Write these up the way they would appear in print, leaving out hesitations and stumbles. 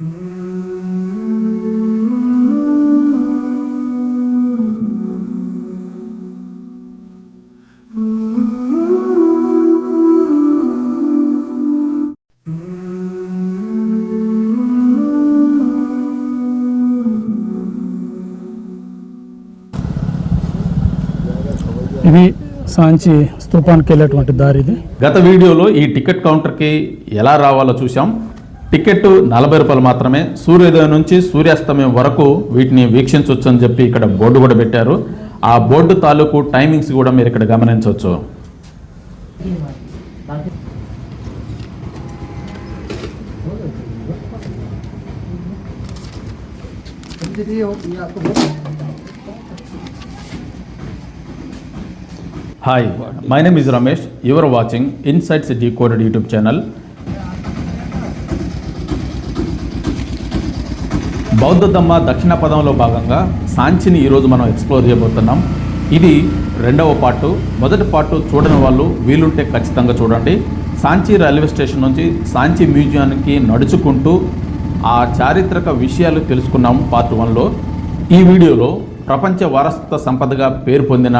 ఇది సాంచి స్తూపానికి వెళ్ళేటువంటి దారి. ఇది గత వీడియోలో ఈ టికెట్ కౌంటర్కి ఎలా రావాలో చూసాం. టికెట్ 40 రూపాయలు మాత్రమే. సూర్యోదయం నుంచి సూర్యాస్తమయం వరకు వీటిని వీక్షించవచ్చు అని చెప్పి ఇక్కడ బోర్డు కూడా పెట్టారు. ఆ బోర్డు తాలూకు టైమింగ్స్ కూడా మీరు ఇక్కడ గమనించవచ్చు. Hi, my name is Ramesh. You are watching insights decoded YouTube channel. బౌద్ధ ధమ్మ దక్షిణ పదంలో భాగంగా సాంచిని ఈరోజు మనం ఎక్స్ప్లోర్ చేయబోతున్నాం. ఇది 2వ పార్టు. మొదటి పార్టు చూడని వాళ్ళు వీలుంటే ఖచ్చితంగా చూడండి. సాంచి రైల్వే స్టేషన్ నుంచి సాంచి మ్యూజియానికి నడుచుకుంటూ ఆ చారిత్రక విషయాలు తెలుసుకున్నాం పార్ట్ 1లో. ఈ వీడియోలో ప్రపంచ వారసత్వ సంపదగా పేరు పొందిన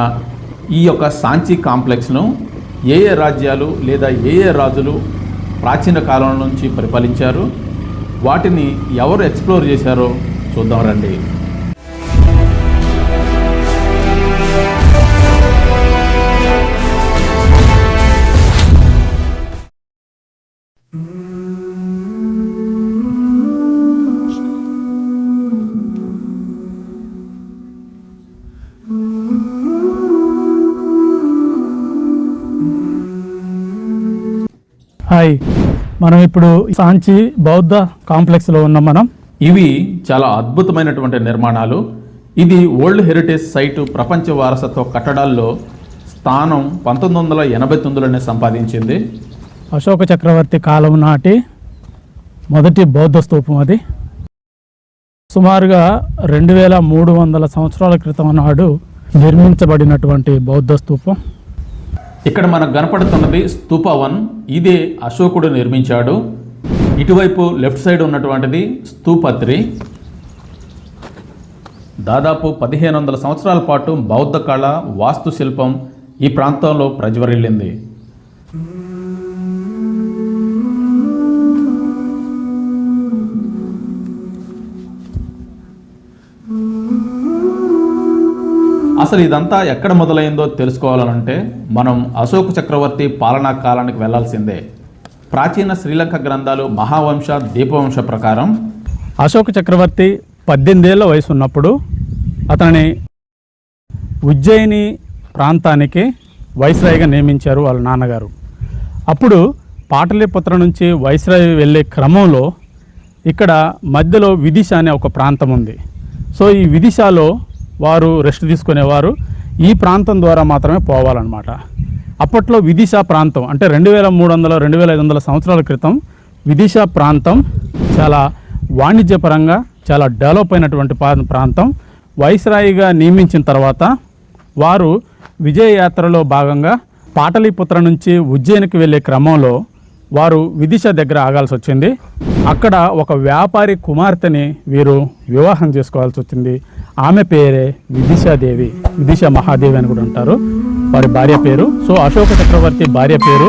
ఈ యొక్క సాంచి కాంప్లెక్స్ను ఏ రాజ్యాలు లేదా ఏ రాజులు ప్రాచీన కాలం నుంచి పరిపాలించారు, వాటిని ఎవరు ఎక్స్ప్లోర్ చేశారో చూద్దాం రండి. హాయ్, మనం ఇప్పుడు సాంచి బౌద్ధ కాంప్లెక్స్లో ఉన్నాం. మనం ఇవి చాలా అద్భుతమైనటువంటి నిర్మాణాలు. ఇది వరల్డ్ హెరిటేజ్ సైటు ప్రపంచ వారసత్వ కట్టడాల్లో స్థానం 1989లోనే సంపాదించింది. అశోక చక్రవర్తి కాలం నాటి మొదటి బౌద్ధ స్తూపం. అది సుమారుగా 2300 సంవత్సరాల క్రితం నాడు నిర్మించబడినటువంటి బౌద్ధ స్తూపం. ఇక్కడ మనకు కనపడుతున్నది స్తూప 1. ఇదే అశోకుడు నిర్మించాడు. ఇటువైపు లెఫ్ట్ సైడ్ ఉన్నటువంటిది స్తూప 3. దాదాపు 1500 సంవత్సరాల పాటు బౌద్ధ కళ, వాస్తుశిల్పం ఈ ప్రాంతంలో ప్రజ్వరిల్లింది. అసలు ఇదంతా ఎక్కడ మొదలైందో తెలుసుకోవాలంటే మనం అశోక చక్రవర్తి పాలనా కాలానికి వెళ్లాల్సిందే. ప్రాచీన శ్రీలంక గ్రంథాలు మహావంశ, దీపవంశ ప్రకారం అశోక చక్రవర్తి 18 ఏళ్ల వయసు ఉన్నప్పుడు అతనిని ఉజ్జయిని ప్రాంతానికి వైస్రాయిగా నియమించారు వాళ్ళ నాన్నగారు. అప్పుడు పాటలీపుత్ర నుంచి వైస్రాయి వెళ్ళే క్రమంలో ఇక్కడ మధ్యలో విదిశ అనే ఒక ప్రాంతం ఉంది. సో ఈ విదిశలో వారు రెస్ట్ తీసుకునేవారు. ఈ ప్రాంతం ద్వారా మాత్రమే పోవాలన్నమాట. అప్పట్లో విదిశ ప్రాంతం అంటే 2300-2500 సంవత్సరాల క్రితం విదిశ ప్రాంతం చాలా వాణిజ్యపరంగా చాలా డెవలప్ అయినటువంటి ప్రాంతం. వైస్రాయిగా నియమించిన తర్వాత వారు విజయయాత్రలో భాగంగా పాటలీపుత్ర నుంచి ఉజ్జయినికి వెళ్ళే క్రమంలో వారు విదిశ దగ్గర ఆగాల్సి వచ్చింది. అక్కడ ఒక వ్యాపారి కుమార్తెని వీరు వివాహం చేసుకోవాల్సి వచ్చింది. ఆమె పేరే విదిశాదేవి, విదిశ మహాదేవి అని కూడా అంటారు వారి భార్య పేరు. సో అశోక చక్రవర్తి భార్య పేరు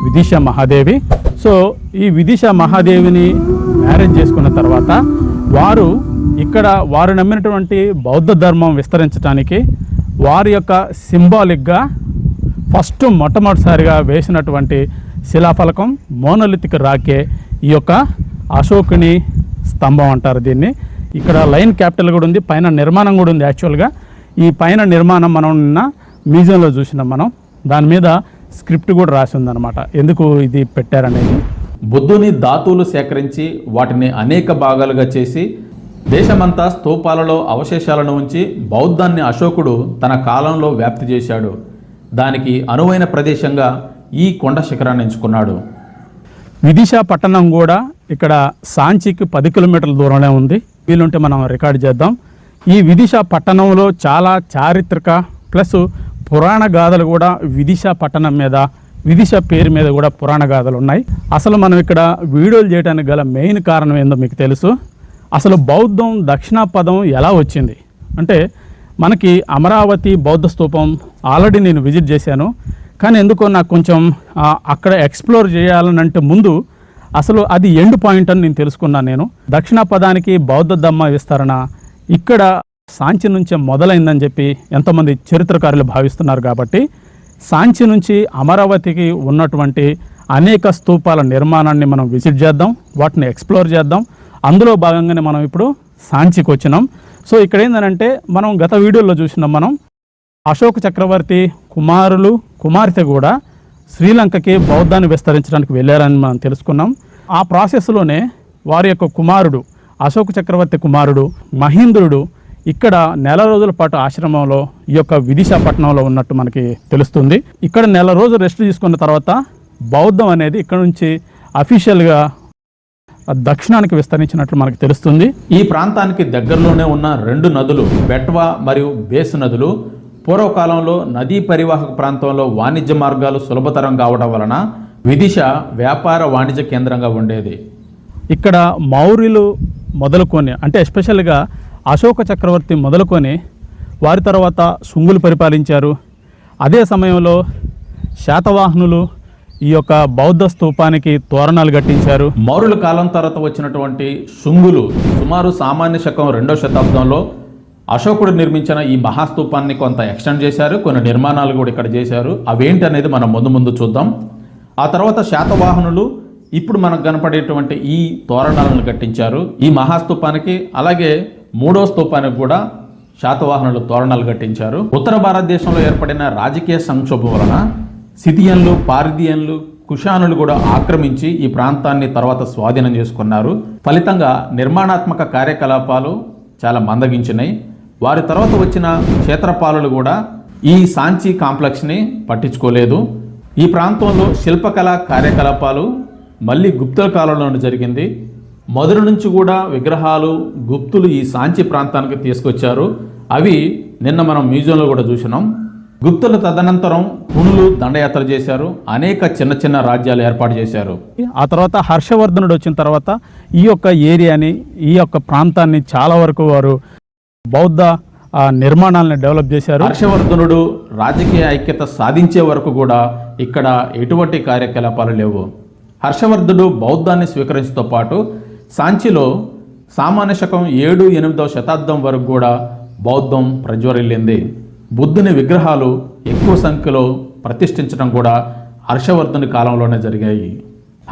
విదిశ మహాదేవి. సో ఈ విదిశ మహాదేవిని మ్యారేజ్ చేసుకున్న తర్వాత వారు ఇక్కడ వారు నమ్మినటువంటి బౌద్ధ ధర్మం విస్తరించడానికి వారి యొక్క సింబాలిక్గా మొట్టమొదటిసారిగా వేసినటువంటి శిలాఫలకం మోనోలిథిక్ రాకే ఈ యొక్క అశోకుని స్తంభం అంటారు దీన్ని. ఇక్కడ లైన్ క్యాపిటల్ కూడా ఉంది, పైన నిర్మాణం కూడా ఉంది. యాక్చువల్గా ఈ పైన నిర్మాణం మనం నిన్న మ్యూజియంలో చూసినాం. మనం దాని మీద స్క్రిప్ట్ కూడా రాసి ఉందన్నమాట, ఎందుకు ఇది పెట్టారనేది. బుద్ధుని ధాతువులు సేకరించి వాటిని అనేక భాగాలుగా చేసి దేశమంతా స్తూపాలలో అవశేషాలను ఉంచి బౌద్ధాన్ని అశోకుడు తన కాలంలో వ్యాప్తి చేశాడు. దానికి అనువైన ప్రదేశంగా ఈ కొండ శిఖరాన్ని ఎంచుకున్నాడు. విదిశ పట్టణం కూడా ఇక్కడ సాంచికి 10 కిలోమీటర్ల దూరంలో ఉంది. వీలుంటే మనం రికార్డ్ చేద్దాం. ఈ విదిశ పట్టణంలో చాలా చారిత్రక ప్లస్ పురాణ గాథలు కూడా విదిశ పట్టణం మీద విదిశ పేరు మీద కూడా పురాణ గాథలు ఉన్నాయి. అసలు మనం ఇక్కడ వీడియోలు చేయడానికి గల మెయిన్ కారణం ఏందో మీకు తెలుసు. అసలు బౌద్ధం దక్షిణాపదం ఎలా వచ్చింది అంటే, మనకి అమరావతి బౌద్ధ స్తూపం ఆల్రెడీ నేను విజిట్ చేశాను. కానీ ఎందుకో నాకు కొంచెం అక్కడ ఎక్స్ప్లోర్ చేయాలనంటే ముందు అసలు అది ఎండ్ పాయింట్ అని నేను తెలుసుకున్నాను. నేను దక్షిణాపదానికి బౌద్ధ ధమ్మ విస్తరణ ఇక్కడ సాంచి నుంచే మొదలైందని చెప్పి ఎంతోమంది చరిత్రకారులు భావిస్తున్నారు. కాబట్టి సాంచి నుంచి అమరావతికి ఉన్నటువంటి అనేక స్తూపాల నిర్మాణాన్ని మనం విజిట్ చేద్దాం, వాటిని ఎక్స్ప్లోర్ చేద్దాం. అందులో భాగంగానే మనం ఇప్పుడు సాంచికి వచ్చినాం. సో ఇక్కడ ఏంటంటే, మనం గత వీడియోలో చూసినాం, మనం అశోక చక్రవర్తి కుమార్తె కూడా శ్రీలంకకి బౌద్ధాన్ని విస్తరించడానికి వెళ్ళారని మనం తెలుసుకున్నాం. ఆ ప్రాసెస్లోనే వారి యొక్క కుమారుడు, అశోక చక్రవర్తి కుమారుడు మహేంద్రుడు ఇక్కడ నెల రోజుల పాటు ఆశ్రమంలో ఈ యొక్క విదిశాపట్నంలో ఉన్నట్టు మనకి తెలుస్తుంది. ఇక్కడ నెల రోజులు రెస్ట్ తీసుకున్న తర్వాత బౌద్ధం అనేది ఇక్కడ నుంచి అఫీషియల్గా దక్షిణానికి విస్తరించినట్లు మనకు తెలుస్తుంది. ఈ ప్రాంతానికి దగ్గరలోనే ఉన్న 2 నదులు బెట్వా మరియు బేస్ నదులు పూర్వకాలంలో నదీ పరివాహక ప్రాంతంలో వాణిజ్య మార్గాలు సులభతరం కావడం వలన విదిశ వ్యాపార వాణిజ్య కేంద్రంగా ఉండేది. ఇక్కడ మౌర్యులు మొదలుకొని, అంటే ఎస్పెషల్గా అశోక చక్రవర్తి మొదలుకొని వారి తర్వాత శుంగులు పరిపాలించారు. అదే సమయంలో శాతవాహనులు ఈ యొక్క బౌద్ధ స్తూపానికి తోరణాలు కట్టించారు. మౌర్యుల కాలం తర్వాత వచ్చినటువంటి శుంగులు సుమారు సామాన్య శకం 2వ శతాబ్దంలో అశోకుడు నిర్మించిన ఈ మహాస్తూపాన్ని కొంత ఎక్స్టెండ్ చేశారు. కొన్ని నిర్మాణాలు కూడా ఇక్కడ చేశారు. అవేంటి అనేది మనం ముందు చూద్దాం. ఆ తర్వాత శాతవాహనులు ఇప్పుడు మనకు కనపడేటువంటి ఈ తోరణాలను కట్టించారు. ఈ మహాస్తూపానికి అలాగే 3వ స్తూపానికి కూడా శాతవాహనులు తోరణాలు కట్టించారు. ఉత్తర భారతదేశంలో ఏర్పడిన రాజకీయ సంక్షోభం వలన సిథియన్లు, పారదీయన్లు, కుషానులు కూడా ఆక్రమించి ఈ ప్రాంతాన్ని తర్వాత స్వాధీనం చేసుకున్నారు. ఫలితంగా నిర్మాణాత్మక కార్యకలాపాలు చాలా మందగించినాయి. వారి తర్వాత వచ్చిన క్షేత్రపాలులు కూడా ఈ సాంచి కాంప్లెక్స్ని పట్టించుకోలేదు. ఈ ప్రాంతంలో శిల్పకళా కార్యకలాపాలు మళ్ళీ గుప్తుల కాలంలోనే జరిగింది. మొదటి నుంచి కూడా విగ్రహాలు గుప్తులు ఈ సాంచి ప్రాంతానికి తీసుకొచ్చారు. అవి నిన్న మనం మ్యూజియంలో కూడా చూసినాం. గుప్తుల తదనంతరం పుణులు దండయాత్ర చేశారు. అనేక చిన్న రాజ్యాలు ఏర్పాటు చేశారు. ఆ తర్వాత హర్షవర్ధనుడు వచ్చిన తర్వాత ఈ యొక్క ఏరియాని, ఈ యొక్క ప్రాంతాన్ని చాలా వరకు వారు బౌద్ధ నిర్మాణాలను డెవలప్ చేశారు. హర్షవర్ధనుడు రాజకీయ ఐక్యత సాధించే వరకు కూడా ఇక్కడ ఎటువంటి కార్యకలాపాలు లేవు. హర్షవర్ధనుడు బౌద్ధాన్ని స్వీకరించడంతో పాటు సాంచిలో సామాన్య శకం 7-8వ శతాబ్దం వరకు కూడా బౌద్ధం ప్రజ్వరిల్లింది. బుద్ధుని విగ్రహాలు ఎక్కువ సంఖ్యలో ప్రతిష్ఠించడం కూడా హర్షవర్ధుని కాలంలోనే జరిగాయి.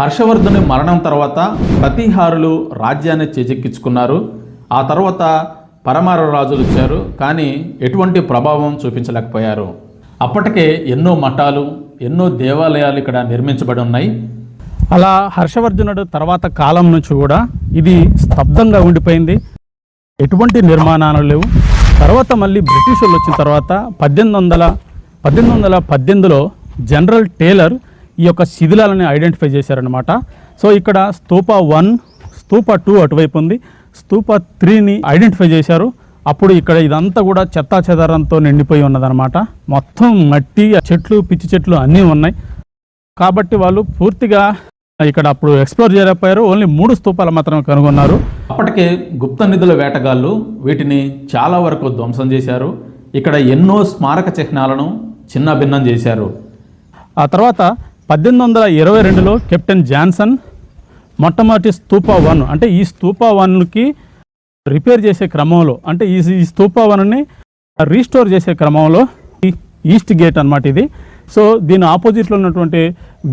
హర్షవర్ధుని మరణం తర్వాత ప్రతిహారులు రాజ్యాన్ని చేజెక్కించుకున్నారు. ఆ తర్వాత పరమార రాజులు వచ్చారు, కానీ ఎటువంటి ప్రభావం చూపించలేకపోయారు. అప్పటికే ఎన్నో మఠాలు, ఎన్నో దేవాలయాలు ఇక్కడ నిర్మించబడి ఉన్నాయి. అలా హర్షవర్ధనుడు తర్వాత కాలం నుంచి కూడా ఇది స్తబ్దంగా ఉండిపోయింది. ఎటువంటి నిర్మాణాలు లేవు. తర్వాత మళ్ళీ బ్రిటిష్ వాళ్ళు వచ్చిన తర్వాత 1818లో జనరల్ టేలర్ ఈ యొక్క శిథిలాలని ఐడెంటిఫై చేశారనమాట. సో ఇక్కడ స్తూప 1, స్తూప 2 అటువైపు ఉంది, స్తూప 3ని ఐడెంటిఫై చేశారు. అప్పుడు ఇక్కడ ఇదంతా కూడా చెత్తా చెదారంతో నిండిపోయి ఉన్నదనమాట. మొత్తం మట్టి, చెట్లు, పిచ్చి చెట్లు అన్నీ ఉన్నాయి. కాబట్టి వాళ్ళు పూర్తిగా ఇక్కడ అప్పుడు ఎక్స్ప్లోర్ చేయలేకపోయారు. ఓన్లీ 3 స్తూపాలు మాత్రమే కనుగొన్నారు. అప్పటికే గుప్త నిధుల వేటగాళ్ళు వీటిని చాలా వరకు ధ్వంసం చేశారు. ఇక్కడ ఎన్నో స్మారక చిహ్నాలను చిన్నభిన్నం చేశారు. ఆ తర్వాత 1822లో కెప్టెన్ జాన్సన్ మొట్టమొదటి స్తూప 1, అంటే ఈ స్తూప 1కి రిపేర్ చేసే క్రమంలో, అంటే ఈ స్తూప 1ని రీస్టోర్ చేసే క్రమంలో ఈస్ట్ గేట్ అన్నమాట ఇది. సో దీని ఆపోజిట్లో ఉన్నటువంటి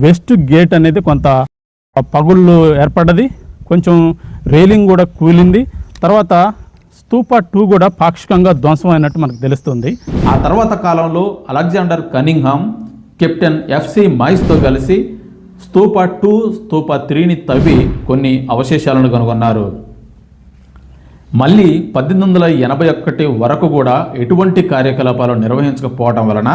వెస్ట్ గేట్ అనేది కొంత పగుళ్ళు ఏర్పడ్డది, కొంచెం రైలింగ్ కూడా కూలింది. తర్వాత స్తూప 2 కూడా పాక్షికంగా ధ్వంసం అయినట్టు మనకు తెలుస్తుంది. ఆ తర్వాత కాలంలో అలెగ్జాండర్ కనింగ్హామ్ కెప్టెన్ ఎఫ్సి మైస్తో కలిసి స్తూప 2, స్తూప 3ని తవ్వి కొన్ని అవశేషాలను కనుగొన్నారు. మళ్ళీ 1881 వరకు కూడా ఎటువంటి కార్యకలాపాలు నిర్వహించకపోవడం వలన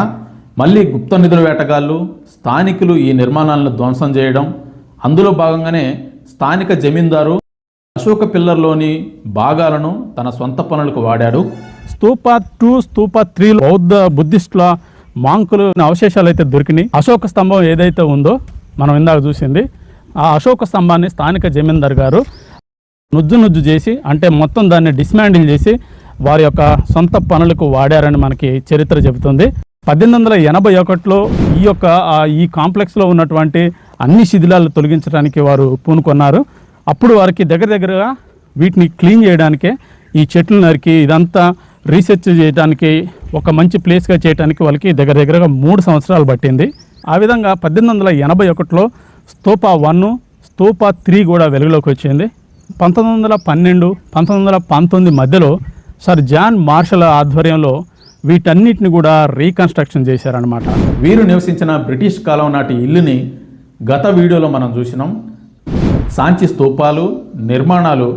మళ్ళీ గుప్త నిధుల వేటగాళ్ళు, స్థానికులు ఈ నిర్మాణాలను ధ్వంసం చేయడం, అందులో భాగంగానే స్థానిక జమీందారు అశోక పిల్లర్లోని భాగాలను తన సొంత పనులకు వాడాడు. స్తూప 2, స్తూప 3 బౌద్ధ బుద్ధిస్టుల మాంకులు అవశేషాలు అయితే దొరికినాయి. అశోక స్తంభం ఏదైతే ఉందో మనం ఇందాక చూసింది, ఆ అశోక స్తంభాన్ని స్థానిక జమీందార్ గారు నుజ్జు చేసి, అంటే మొత్తం దాన్ని డిస్మాండిల్ చేసి వారి యొక్క సొంత పనులకు వాడారని మనకి చరిత్ర చెబుతుంది. 1881లో ఈ కాంప్లెక్స్లో ఉన్నటువంటి అన్ని శిథిలాలు తొలగించడానికి వారు పూనుకొన్నారు. అప్పుడు వారికి దగ్గరగా వీటిని క్లీన్ చేయడానికే ఈ చెట్లు నరికి ఇదంతా రీసెర్చ్ చేయడానికి ఒక మంచి ప్లేస్గా చేయడానికి వాళ్ళకి దగ్గరగా 3 సంవత్సరాలు పట్టింది. ఆ విధంగా 1881లో స్తూపా 1, స్తూపా 3 కూడా వెలుగులోకి వచ్చింది. 1912, 1919 మధ్యలో సర్ జాన్ మార్షల్ ఆధ్వర్యంలో వీటన్నిటిని కూడా రీకన్స్ట్రక్షన్ చేశారనమాట. వీరు నివసించిన బ్రిటిష్ కాలం నాటి ఇల్లుని గత వీడియోలో మనం చూసినాం. సాంచి స్తూపాలు, నిర్మాణాలు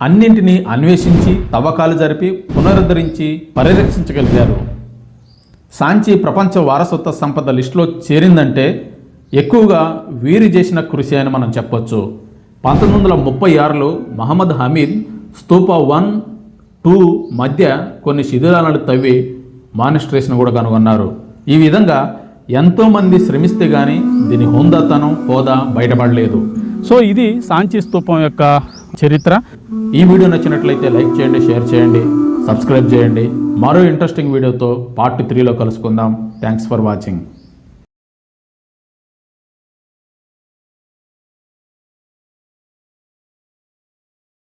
అన్నింటినీ అన్వేషించి తవ్వకాలు జరిపి పునరుద్ధరించి పరిరక్షించగలిగారు. సాంచి ప్రపంచ వారసత్వ సంపద లిస్టులో చేరిందంటే ఎక్కువగా వీరు చేసిన కృషి అని మనం చెప్పొచ్చు. 1936లో మహమ్మద్ హమీద్ స్తూపా 1, 2 మధ్య కొన్ని శిథిలాలను తవ్వి మానిస్ట్రేషన్ కూడా కనుగొన్నారు. ఈ విధంగా ఎంతోమంది శ్రమిస్తే కానీ దీని హోదా బయటపడలేదు. సో ఇది సాంచి స్తూపం యొక్క చరిత్ర. ఈ వీడియో నచ్చినట్లయితే లైక్ చేయండి, షేర్ చేయండి, సబ్స్క్రైబ్ చేయండి. మరో ఇంట్రెస్టింగ్ వీడియోతో పార్ట్ 3లో కలుసుకుందాం. Thanks for watching.